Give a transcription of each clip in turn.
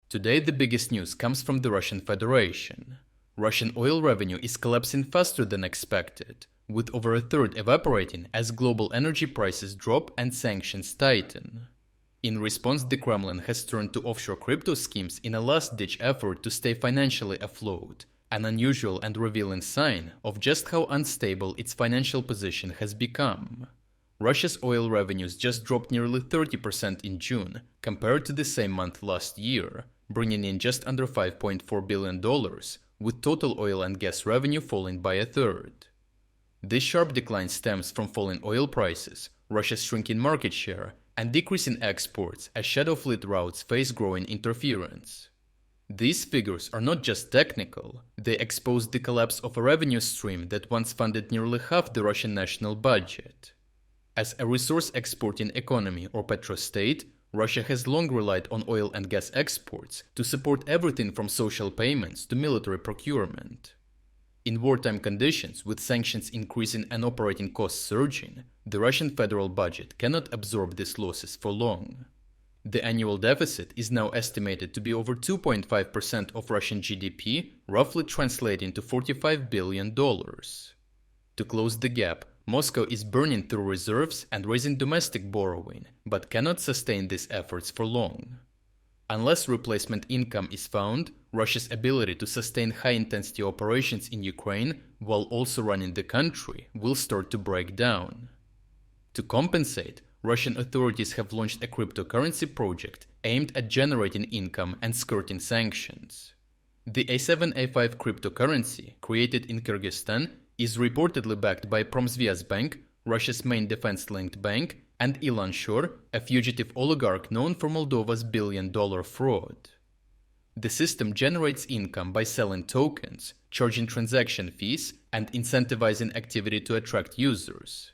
Today the biggest news comes from the Russian Federation. Russian oil revenue is collapsing faster than expected, with over a third evaporating as global energy prices drop and sanctions tighten. In response, the Kremlin has turned to offshore crypto schemes in a last-ditch effort to stay financially afloat, an unusual and revealing sign of just how unstable its financial position has become. Russia's oil revenues just dropped nearly 30% in June compared to the same month last year, bringing in just under $5.4 billion, with total oil and gas revenue falling by a third. This sharp decline stems from falling oil prices, Russia's shrinking market share, and decreasing exports as shadow fleet routes face growing interference. These figures are not just technical, they expose the collapse of a revenue stream that once funded nearly half the Russian national budget. As a resource-exporting economy or petrostate, Russia has long relied on oil and gas exports to support everything from social payments to military procurement. In wartime conditions, with sanctions increasing and operating costs surging, the Russian federal budget cannot absorb these losses for long. The annual deficit is now estimated to be over 2.5% of Russian GDP, roughly translating to $45 billion. To close the gap, Moscow is burning through reserves and raising domestic borrowing, but cannot sustain these efforts for long. Unless replacement income is found, Russia's ability to sustain high-intensity operations in Ukraine while also running the country will start to break down. To compensate, Russian authorities have launched a cryptocurrency project aimed at generating income and skirting sanctions. The A7-A5 cryptocurrency, created in Kyrgyzstan, is reportedly backed by Promsvyazbank, Russia's main defense-linked bank, and Ilan Shor, a fugitive oligarch known for Moldova's billion-dollar fraud. The system generates income by selling tokens, charging transaction fees, and incentivizing activity to attract users.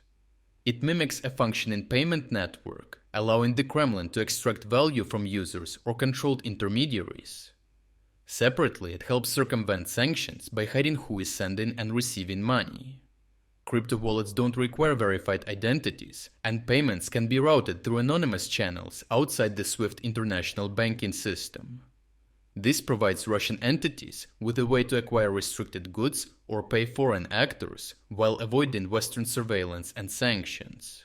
It mimics a functioning payment network, allowing the Kremlin to extract value from users or controlled intermediaries. Separately, it helps circumvent sanctions by hiding who is sending and receiving money. Crypto wallets don't require verified identities, and payments can be routed through anonymous channels outside the SWIFT international banking system. This provides Russian entities with a way to acquire restricted goods or pay foreign actors while avoiding Western surveillance and sanctions.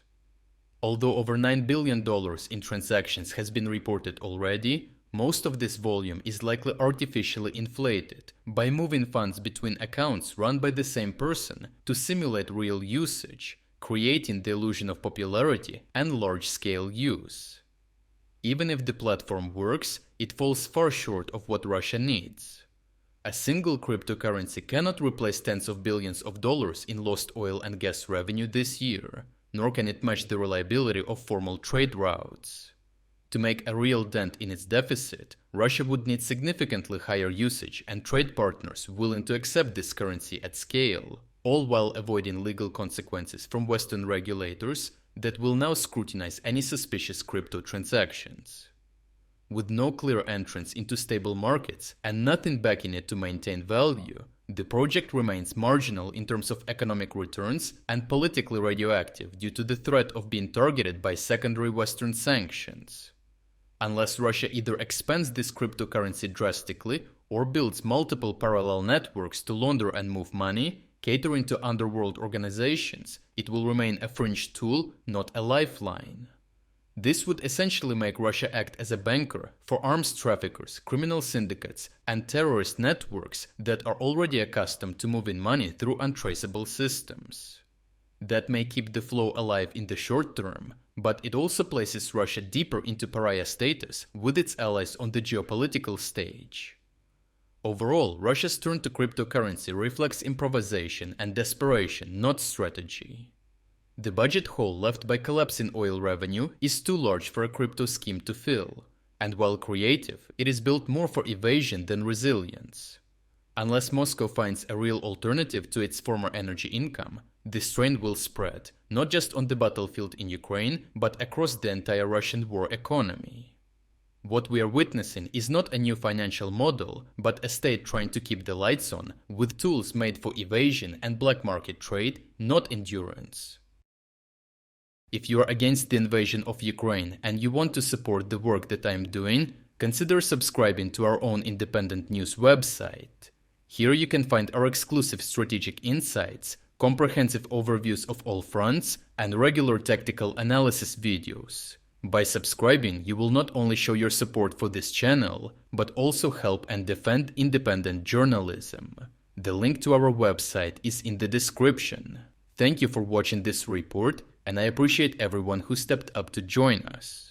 Although over $9 billion in transactions has been reported already, most of this volume is likely artificially inflated by moving funds between accounts run by the same person to simulate real usage, creating the illusion of popularity and large-scale use. Even if the platform works, it falls far short of what Russia needs. A single cryptocurrency cannot replace tens of billions of dollars in lost oil and gas revenue this year, nor can it match the reliability of formal trade routes. To make a real dent in its deficit, Russia would need significantly higher usage and trade partners willing to accept this currency at scale, all while avoiding legal consequences from Western regulators that will now scrutinize any suspicious crypto transactions. With no clear entrance into stable markets and nothing backing it to maintain value, the project remains marginal in terms of economic returns and politically radioactive due to the threat of being targeted by secondary Western sanctions. Unless Russia either expands this cryptocurrency drastically or builds multiple parallel networks to launder and move money, catering to underworld organizations, it will remain a fringe tool, not a lifeline. This would essentially make Russia act as a banker for arms traffickers, criminal syndicates, and terrorist networks that are already accustomed to moving money through untraceable systems. That may keep the flow alive in the short term, but it also places Russia deeper into pariah status with its allies on the geopolitical stage. Overall, Russia's turn to cryptocurrency reflects improvisation and desperation, not strategy. The budget hole left by collapsing oil revenue is too large for a crypto scheme to fill, and while creative, it is built more for evasion than resilience. Unless Moscow finds a real alternative to its former energy income, this trend will spread, not just on the battlefield in Ukraine, but across the entire Russian war economy. What we are witnessing is not a new financial model, but a state trying to keep the lights on, with tools made for evasion and black market trade, not endurance. If you are against the invasion of Ukraine and you want to support the work that I am doing, consider subscribing to our own independent news website. Here you can find our exclusive strategic insights, comprehensive overviews of all fronts, and regular tactical analysis videos. By subscribing, you will not only show your support for this channel, but also help and defend independent journalism. The link to our website is in the description. Thank you for watching this report, and I appreciate everyone who stepped up to join us.